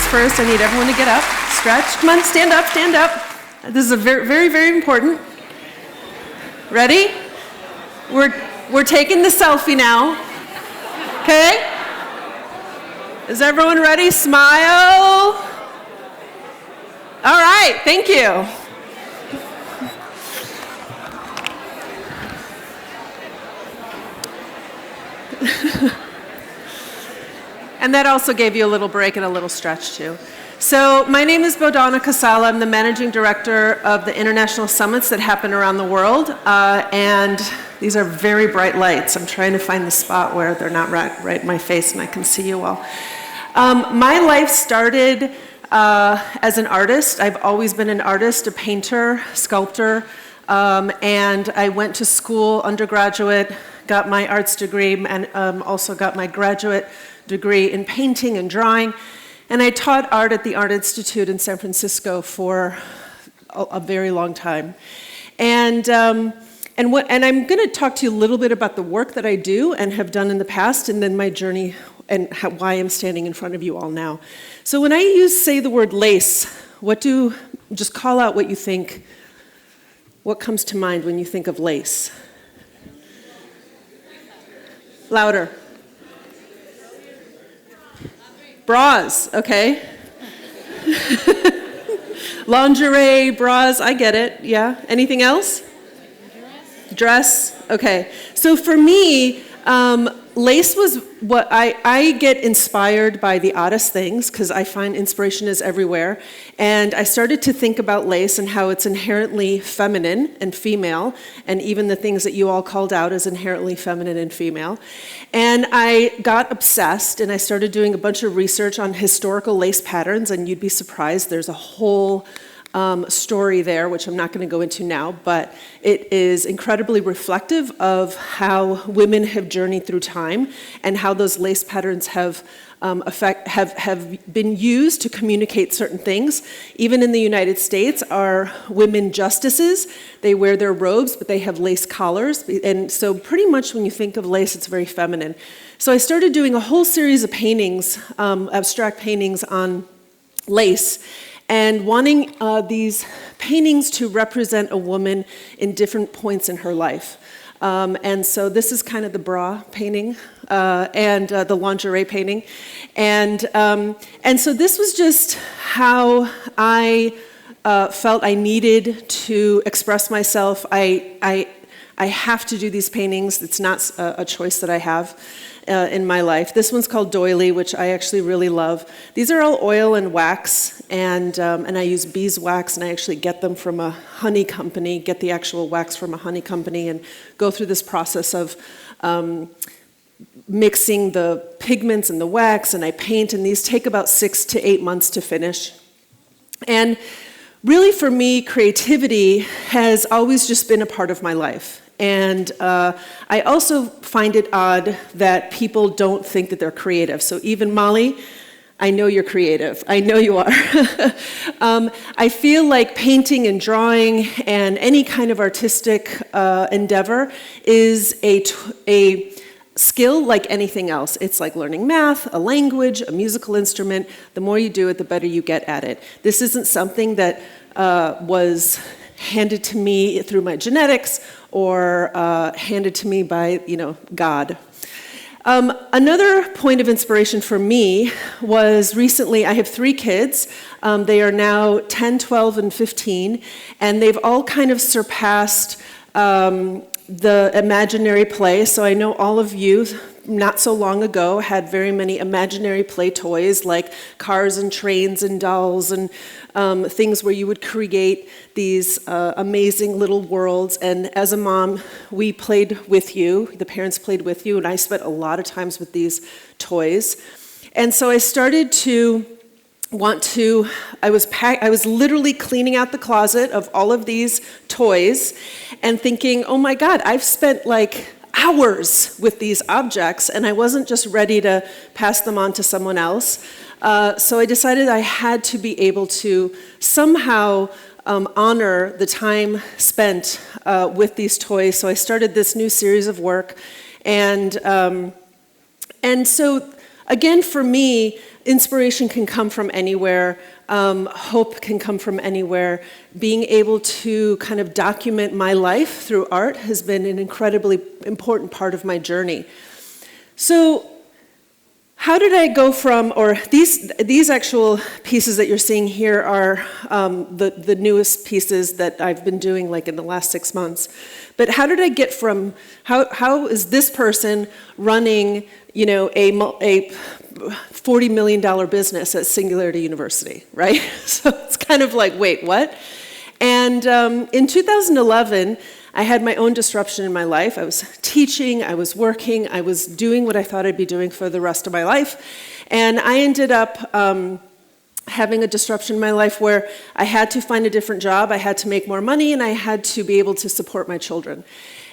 first. I need everyone to get up, stretch. Come on, stand up, stand up. This is a very, very, very important. Ready? We're taking the selfie now. Okay? Is everyone ready? Smile. All right, thank you. And that also gave you a little break and a little stretch too. So my name is Bohdanna Kesala. I'm the managing director of the international summits that happen around the world. And these are very bright lights. I'm trying to find the spot where they're not right in my face and I can see you all. My life started as an artist. I've always been an artist, a painter, sculptor. And I went to school, undergraduate, got my arts degree, and also got my graduate degree in painting and drawing. And I taught art at the Art Institute in San Francisco for a very long time. And I'm going to talk to you a little bit about the work that I do and have done in the past, and then my journey and why I'm standing in front of you all now. So when I say the word lace, just call out what you think, what comes to mind when you think of lace? Louder. Bras, okay. Lingerie, bras, I get it, yeah. Anything else? Dress, okay. So for me, lace was what I get inspired by the oddest things because I find inspiration is everywhere. And I started to think about lace and how it's inherently feminine and female, and even the things that you all called out as inherently feminine and female. And I got obsessed and I started doing a bunch of research on historical lace patterns, and you'd be surprised, there's a whole story there, which I'm not going to go into now, but it is incredibly reflective of how women have journeyed through time and how those lace patterns have been used to communicate certain things. Even in the United States, our women justices, they wear their robes, but they have lace collars. And so pretty much when you think of lace, it's very feminine. So I started doing a whole series of paintings, abstract paintings on lace, and wanting these paintings to represent a woman in different points in her life. And so this is kind of the bra painting and the lingerie painting. And so this was just how I felt I needed to express myself. I have to do these paintings. It's not a choice that I have in my life. This one's called Doily, which I actually really love. These are all oil and wax, and I use beeswax, and I actually get them from a honey company, get the actual wax from a honey company, and go through this process of mixing the pigments and the wax, and I paint, and these take about 6 to 8 months to finish. And really, for me, creativity has always just been a part of my life. And I also find it odd that people don't think that they're creative. So even Molly, I know you're creative. I know you are. I feel like painting and drawing and any kind of artistic endeavor is a skill like anything else. It's like learning math, a language, a musical instrument. The more you do it, the better you get at it. This isn't something that was handed to me through my genetics or handed to me by, God. Another point of inspiration for me was recently, I have 3 kids. They are now 10, 12, and 15, and they've all kind of surpassed the imaginary play. So I know all of you, not so long ago, had very many imaginary play toys like cars and trains and dolls and things where you would create these amazing little worlds. And as a mom, we played with you, the parents played with you, and I spent a lot of times with these toys. And so I started to I was literally cleaning out the closet of all of these toys and thinking, oh my God, I've spent like hours with these objects, and I wasn't just ready to pass them on to someone else. So I decided I had to be able to somehow honor the time spent with these toys. So I started this new series of work, and so again, for me, inspiration can come from anywhere, hope can come from anywhere. Being able to kind of document my life through art has been an incredibly important part of my journey. So how did I go from, or these actual pieces that you're seeing here are the newest pieces that I've been doing like in the last 6 months. But how did I get from, how is this person running, you know, a $40 million business at Singularity University, right? So it's kind of like, wait, what? And in 2011, I had my own disruption in my life. I was teaching, I was working, I was doing what I thought I'd be doing for the rest of my life. And I ended up having a disruption in my life where I had to find a different job, I had to make more money, and I had to be able to support my children.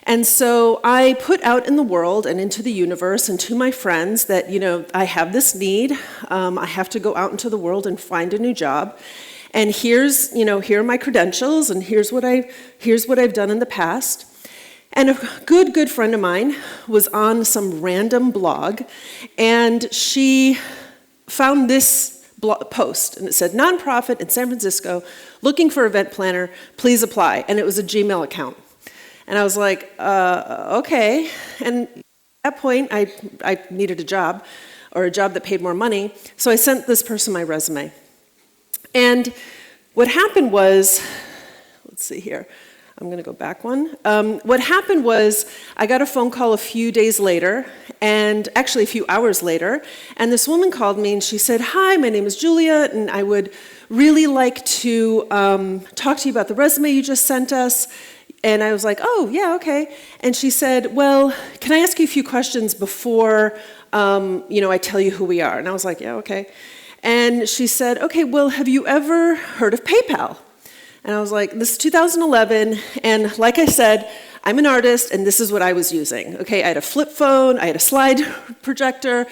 And so I put out in the world and into the universe and to my friends that, you know, I have this need, I have to go out into the world and find a new job. And here's, you know, here are my credentials, and here's what I've done in the past. And a good friend of mine was on some random blog, and she found this post, and it said, "Nonprofit in San Francisco, looking for event planner, please apply." And it was a Gmail account. And I was like, okay. And at that point, I needed a job, or a job that paid more money, so I sent this person my resume. And what happened was, let's see here, I'm going to go back one. What happened was I got a phone call a few days later, and actually a few hours later, and this woman called me and she said, "Hi, my name is Julia, and I would really like to talk to you about the resume you just sent us." And I was like, "Oh, yeah, okay." And she said, "Well, can I ask you a few questions before you know, I tell you who we are?" And I was like, "Yeah, okay." And she said, "Okay, well, have you ever heard of PayPal?" And I was like, this is 2011, and like I said, I'm an artist, and this is what I was using. Okay, I had a flip phone, I had a slide projector.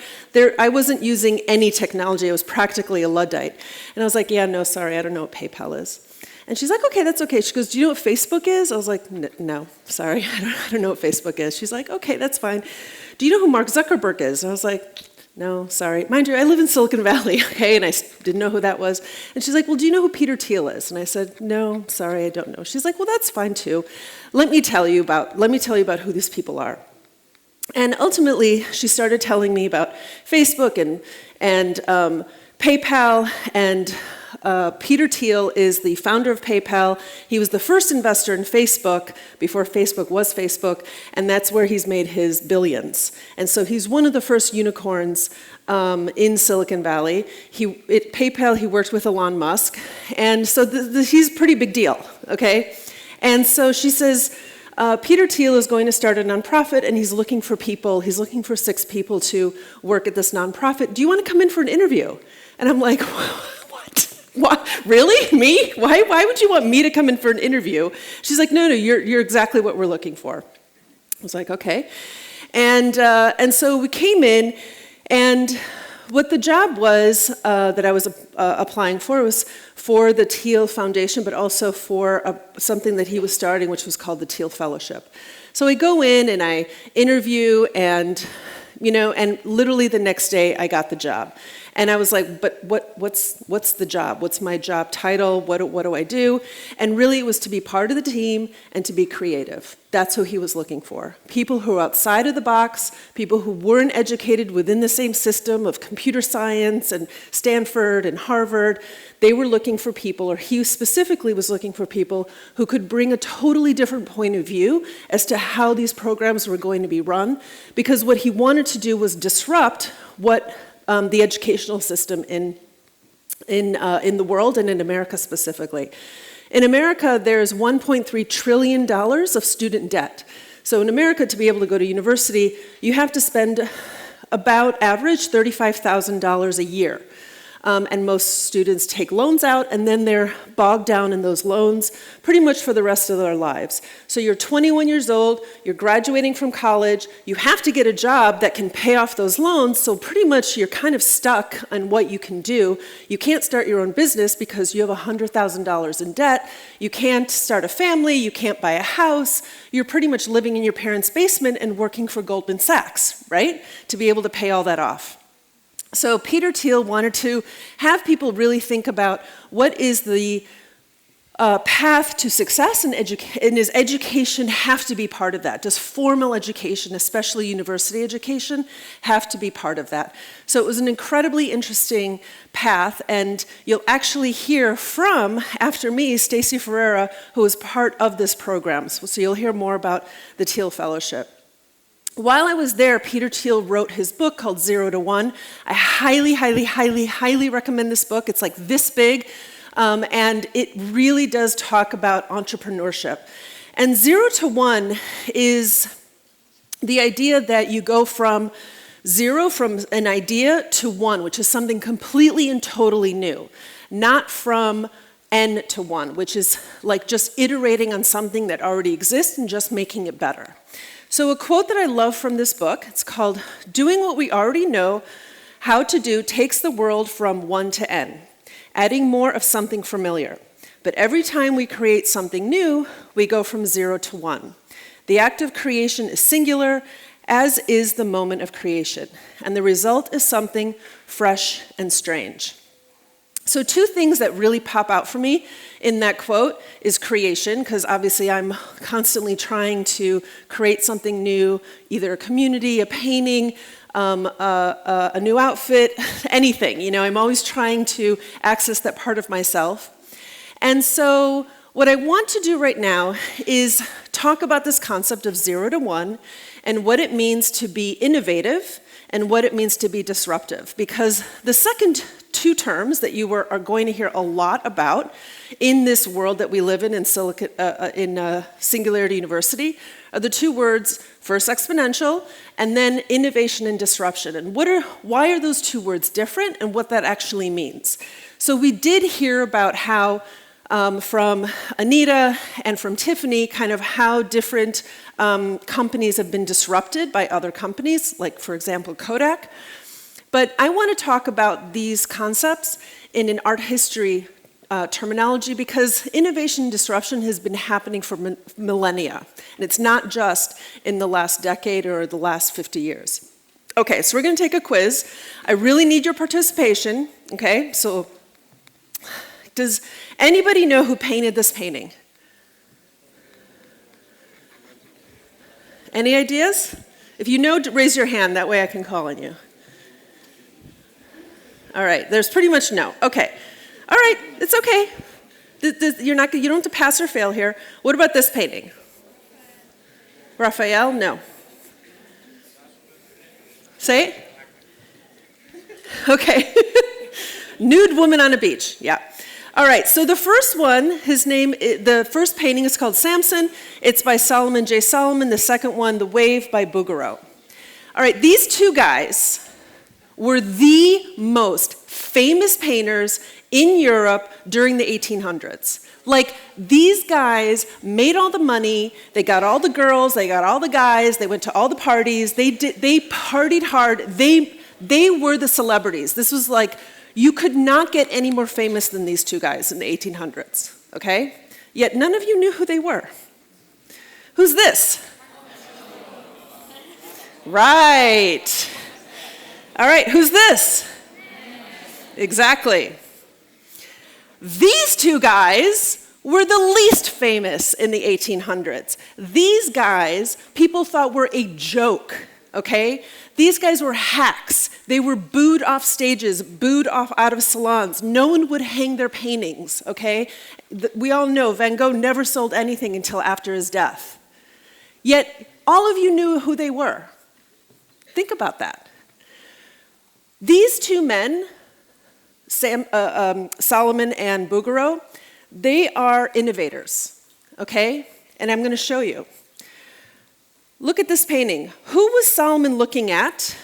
I wasn't using any technology. I was practically a luddite. And I was like, "Yeah, no, sorry, I don't know what PayPal is." And she's like, "Okay, that's okay." She goes, "Do you know what Facebook is?" I was like, "No, sorry, I don't know what Facebook is." She's like, "Okay, that's fine. Do you know who Mark Zuckerberg is?" And I was like, "No, sorry." Mind you, I live in Silicon Valley, okay, and I didn't know who that was. And she's like, "Well, do you know who Peter Thiel is?" And I said, "No, sorry, I don't know." She's like, "Well, that's fine too. Let me tell you about who these people are." And ultimately, she started telling me about Facebook and PayPal, and Peter Thiel is the founder of PayPal. He was the first investor in Facebook before Facebook was Facebook, and that's where he's made his billions. And so he's one of the first unicorns in Silicon Valley. At PayPal, he worked with Elon Musk, and so he's a pretty big deal, okay? And so she says, Peter Thiel is going to start a nonprofit, and he's looking for 6 people to work at this nonprofit. Do you want to come in for an interview? And I'm like, what? Really? Me? Why would you want me to come in for an interview? She's like, no, you're exactly what we're looking for. I was like, okay. And so we came in, and what the job was that I was applying for was for the Thiel Foundation, but also for something that he was starting, which was called the Thiel Fellowship. So I go in and I interview, and and literally the next day I got the job. And I was like, but what's the job? What's my job title? What do I do? And really it was to be part of the team and to be creative. That's who he was looking for. People who are outside of the box, people who weren't educated within the same system of computer science and Stanford and Harvard. They were looking for people, or he specifically was looking for people who could bring a totally different point of view as to how these programs were going to be run, because what he wanted to do was disrupt what the educational system in the world, and in America specifically. In America, there's $1.3 trillion of student debt. So in America, to be able to go to university, you have to spend about average $35,000 a year. And most students take loans out, and then they're bogged down in those loans pretty much for the rest of their lives. So you're 21 years old, you're graduating from college, you have to get a job that can pay off those loans, so pretty much you're kind of stuck on what you can do. You can't start your own business because you have $100,000 in debt, you can't start a family, you can't buy a house, you're pretty much living in your parents' basement and working for Goldman Sachs, right? To be able to pay all that off. So Peter Thiel wanted to have people really think about what is the path to success, and does education have to be part of that? Does formal education, especially university education, have to be part of that? So it was an incredibly interesting path, and you'll actually hear from, after me, Stacey Ferreira, who was part of this program. So you'll hear more about the Thiel Fellowship. While I was there, Peter Thiel wrote his book called 0 to 1. I highly, highly, highly, highly recommend this book. It's like this big. And it really does talk about entrepreneurship. And 0 to 1 is the idea that you go from 0, from an idea, to 1, which is something completely and totally new. Not from n to 1, which is like just iterating on something that already exists and just making it better. So a quote that I love from this book, it's called, "Doing what we already know how to do takes the world from 1 to n. Adding more of something familiar. But every time we create something new, we go from 0 to 1. The act of creation is singular, as is the moment of creation, and the result is something fresh and strange." So two things that really pop out for me in that quote is creation, because obviously I'm constantly trying to create something new, either a community, a painting, a new outfit, anything. You know, I'm always trying to access that part of myself. And so what I want to do right now is talk about this concept of 0 to 1 and what it means to be innovative and what it means to be disruptive. Because the second two terms that you are going to hear a lot about in this world that we live in Singularity University are the two words, first exponential, and then innovation and disruption. And why are those two words different and what that actually means? So we did hear about how, from Anita and from Tiffany, kind of how different companies have been disrupted by other companies, like, for example, Kodak. But I want to talk about these concepts in an art history terminology, because innovation and disruption has been happening for millennia. And it's not just in the last decade or the last 50 years. Okay, so we're going to take a quiz. I really need your participation. Okay, so does anybody know who painted this painting? Any ideas? If you know, raise your hand. That way I can call on you. All right, there's pretty much no. Okay. All right, it's okay. You don't have to pass or fail here. What about this painting? Raphael? No. Say it? Okay. Nude woman on a beach. Yeah. All right, so the first one, the first painting is called Samson. It's by Solomon J. Solomon. The second one, The Wave, by Bouguereau. All right, these two guys were the most famous painters in Europe during the 1800s. Like, these guys made all the money, they got all the girls, they got all the guys, they went to all the parties, they partied hard, they were the celebrities. This was like, you could not get any more famous than these two guys in the 1800s, okay? Yet none of you knew who they were. Who's this? Right. All right, who's this? Exactly. These two guys were the least famous in the 1800s. These guys, people thought were a joke, okay? These guys were hacks. They were booed off stages, booed off out of salons. No one would hang their paintings, okay? We all know Van Gogh never sold anything until after his death. Yet all of you knew who they were. Think about that. These two men, Solomon and Bouguereau, they are innovators, okay? And I'm going to show you. Look at this painting. Who was Solomon looking at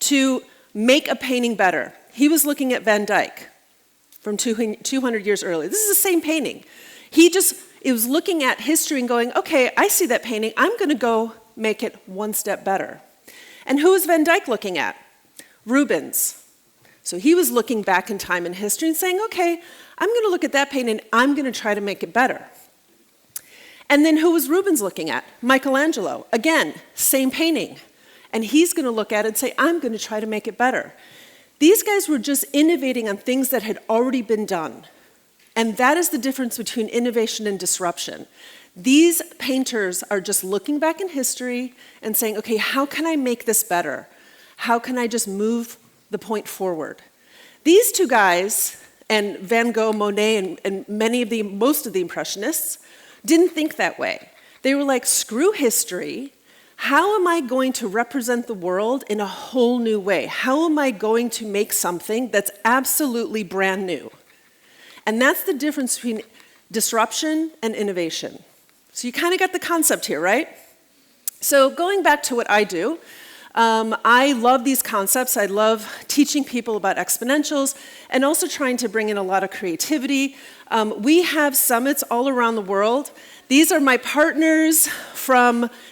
to make a painting better? He was looking at Van Dyck from 200 years earlier. This is the same painting. It was looking at history and going, okay, I see that painting. I'm going to go make it one step better. And who was Van Dyck looking at? Rubens. So he was looking back in time in history and saying, okay, I'm going to look at that painting and I'm going to try to make it better. And then who was Rubens looking at? Michelangelo. Again, same painting. and he's going to look at it and say, I'm going to try to make it better. These guys were just innovating on things that had already been done. And that is the difference between innovation and disruption. These painters are just looking back in history and saying, okay, how can I make this better? How can I just move the point forward? These two guys, and Van Gogh, Monet, and most of the Impressionists, didn't think that way. They were like, screw history. How am I going to represent the world in a whole new way? How am I going to make something that's absolutely brand new? And that's the difference between disruption and innovation. So you kind of got the concept here, right? So going back to what I do, I love these concepts. I love teaching people about exponentials and also trying to bring in a lot of creativity. We have summits all around the world. These are my partners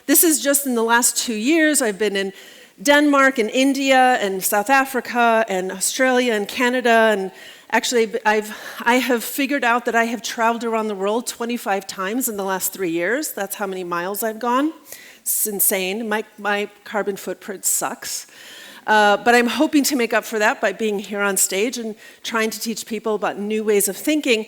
this is just in the last 2 years. I've been in Denmark and India and South Africa and Australia and Canada. And actually, I have figured out that I have traveled around the world 25 times in the last 3 years. That's how many miles I've gone. It's insane. My carbon footprint sucks. But I'm hoping to make up for that by being here on stage and trying to teach people about new ways of thinking.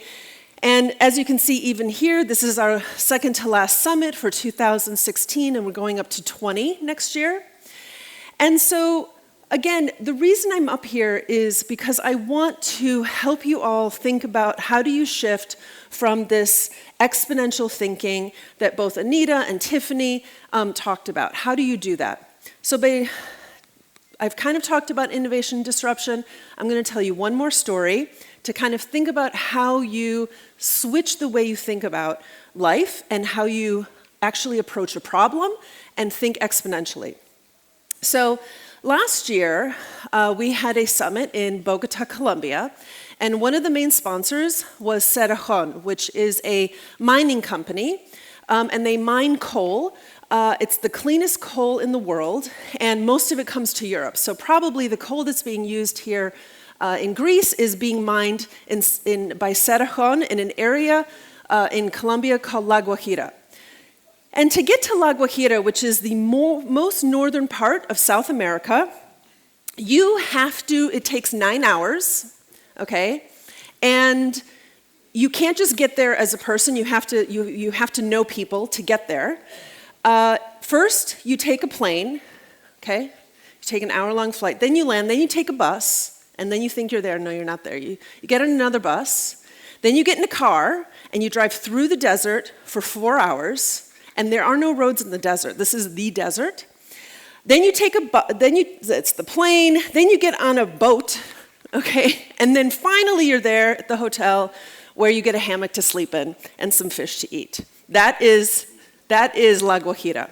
And as you can see, even here, this is our second to last summit for 2016, and we're going up to 20 next year. And so, again, the reason I'm up here is because I want to help you all think about how do you shift from this exponential thinking that both Anita and Tiffany talked about. How do you do that? So I've kind of talked about innovation and disruption. I'm going to tell you one more story to kind of think about how you switch the way you think about life and how you actually approach a problem and think exponentially. So last year, we had a summit in Bogota, Colombia, and one of the main sponsors was Cerrejón, which is a mining company, and they mine coal. It's the cleanest coal in the world, and most of it comes to Europe. So probably the coal that's being used here in Greece is being mined by Cerrejón in an area in Colombia called La Guajira. And to get to La Guajira, which is the most northern part of South America, it takes 9 hours, okay? And you can't just get there as a person, you have to know people to get there. First, you take a plane, okay? You take an hour-long flight, then you land, then you take a bus, and then you think you're there. No, you're not there. You get on another bus, then you get in a car, and you drive through the desert for 4 hours, and there are no roads in the desert. This is the desert. Then you take it's the plane, then you get on a boat, okay? And then finally you're there at the hotel where you get a hammock to sleep in and some fish to eat. That is La Guajira.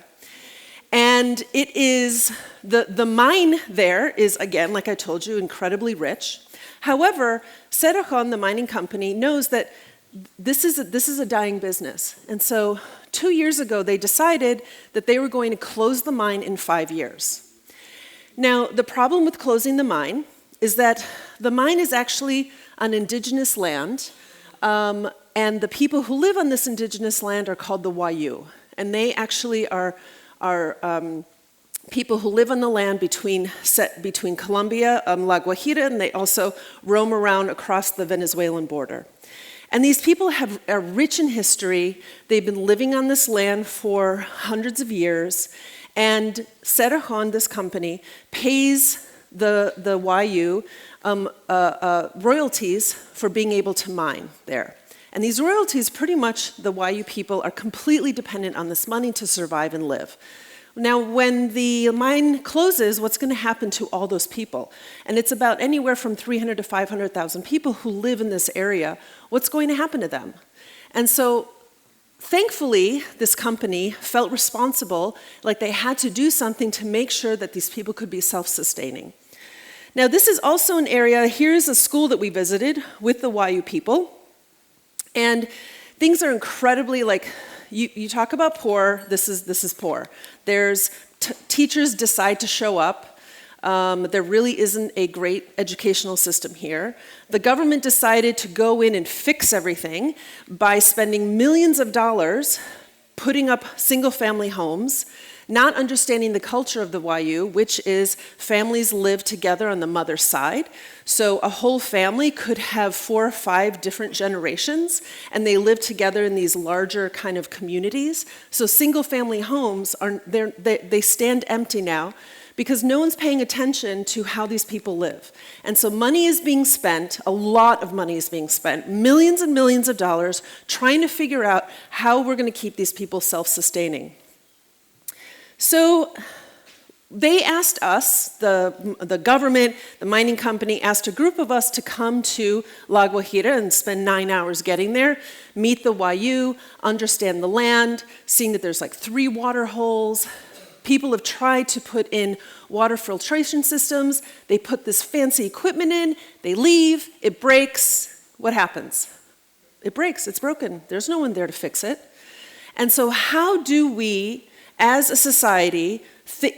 And it is, the mine there is, again, like I told you, incredibly rich. However, Cerrejón, the mining company, knows that this is a dying business. And so 2 years ago, they decided that they were going to close the mine in 5 years. Now, the problem with closing the mine is that the mine is actually on indigenous land, and the people who live on this indigenous land are called the Wayuu. And they actually are people who live on the land between Colombia, La Guajira, and they also roam around across the Venezuelan border. And these people are rich in history. They've been living on this land for hundreds of years. And Cerrejón, this company, pays the Wayuu royalties for being able to mine there. And these royalties, pretty much the Wayuu people are completely dependent on this money to survive and live. Now, when the mine closes, what's going to happen to all those people? And it's about anywhere from 300 to 500,000 people who live in this area. What's going to happen to them? And so, thankfully, this company felt responsible, like they had to do something to make sure that these people could be self-sustaining. Now, this is also an area, here's a school that we visited with the Wayuu people. And things are incredibly, like, you talk about poor, this is poor. There's teachers decide to show up. There really isn't a great educational system here. The government decided to go in and fix everything by spending millions of dollars putting up single-family homes, not understanding the culture of the Wayuu, which is families live together on the mother's side. So a whole family could have 4 or 5 different generations, and they live together in these larger kind of communities. So single-family homes, they stand empty now because no one's paying attention to how these people live. And so money is being spent, a lot of money is being spent, millions and millions of dollars, trying to figure out how we're going to keep these people self-sustaining. So they asked us, the government, the mining company, asked a group of us to come to La Guajira and spend 9 hours getting there, meet the Wayuu, understand the land, seeing that there's like 3 water holes. People have tried to put in water filtration systems. They put this fancy equipment in, they leave, it breaks. What happens? It breaks, it's broken. There's no one there to fix it. And so how do we, as a society,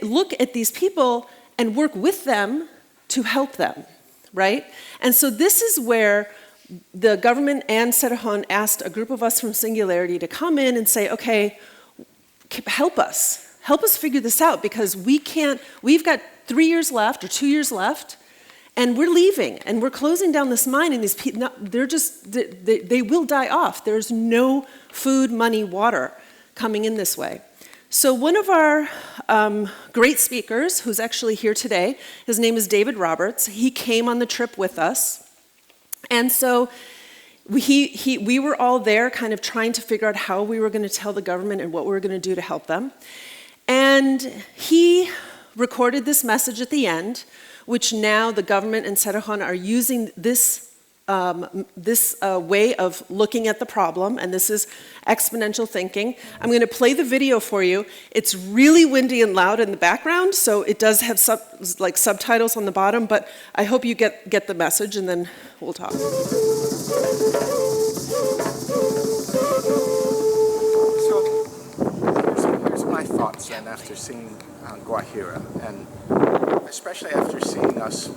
look at these people and work with them to help them, right? And so this is where the government and Cerrejón asked a group of us from Singularity to come in and say, okay, help us. Help us figure this out, because we've got 3 years left or 2 years left, and we're leaving, and we're closing down this mine, and these people, they will die off. There's no food, money, water coming in this way. So one of our great speakers, who's actually here today, his name is David Roberts. He came on the trip with us. And so we were all there kind of trying to figure out how we were going to tell the government and what we were going to do to help them. And he recorded this message at the end, which now the government and Cerrejón are using this way of looking at the problem, and this is exponential thinking. I'm going to play the video for you. It's really windy and loud in the background, so it does have subtitles on the bottom, but I hope you get the message, and then we'll talk. Here's my thoughts then after seeing Guajira, and especially after seeing us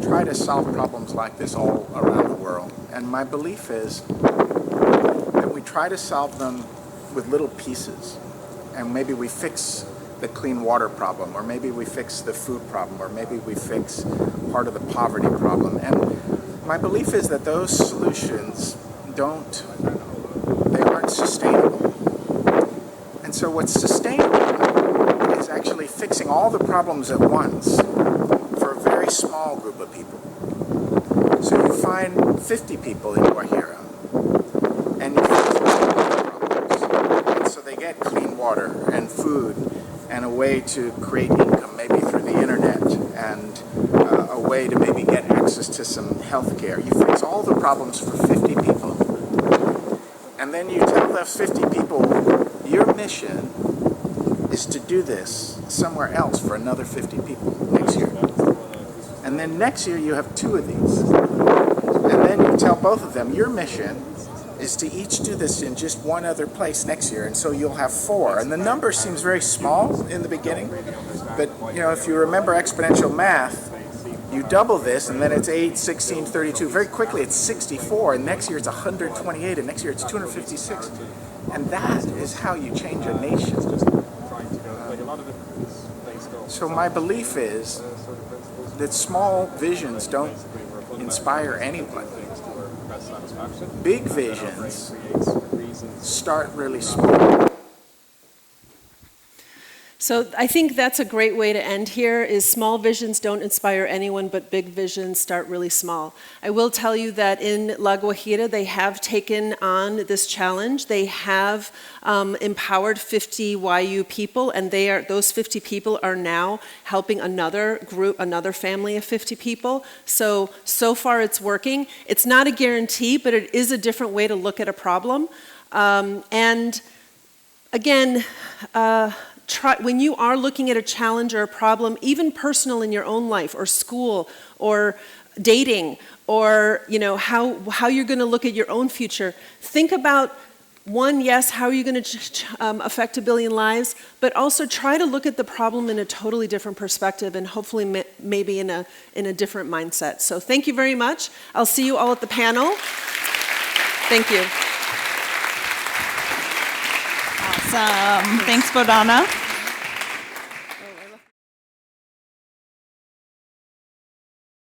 try to solve problems like this all around the world. And my belief is that we try to solve them with little pieces. And maybe we fix the clean water problem, or maybe we fix the food problem, or maybe we fix part of the poverty problem. And my belief is that those solutions aren't sustainable. And so what's sustainable is actually fixing all the problems at once for a very small group of people. So you find 50 people in Guajira, and you fix problems. And so they get clean water and food and a way to create income, maybe through the internet, and a way to maybe get access to some health care. You fix all the problems for 50 people. And then you tell those 50 people, your mission is to do this somewhere else for another 50 people next year. And then next year you have 2 of these. And then you tell both of them, your mission is to each do this in just one other place next year, and so you'll have 4. And the number seems very small in the beginning, but if you remember exponential math, you double this, and then it's 8, 16, 32. Very quickly it's 64, and next year it's 128, and next year it's 256. And that is how you change a nation. So my belief is that small visions don't inspire anyone. Big visions start really small. So I think that's a great way to end here, is small visions don't inspire anyone, but big visions start really small. I will tell you that in La Guajira, they have taken on this challenge. They have empowered 50 Wayuu people, and those 50 people are now helping another group, another family of 50 people. So far it's working. It's not a guarantee, but it is a different way to look at a problem. And again, when you are looking at a challenge or a problem, even personal in your own life or school or dating, or how you're going to look at your own future, think about, one, yes, how are you going to affect 1 billion lives, but also try to look at the problem in a totally different perspective, and hopefully maybe in a different mindset. So thank you very much. I'll see you all at the panel. Thank you. Awesome. Thanks, Bohdanna.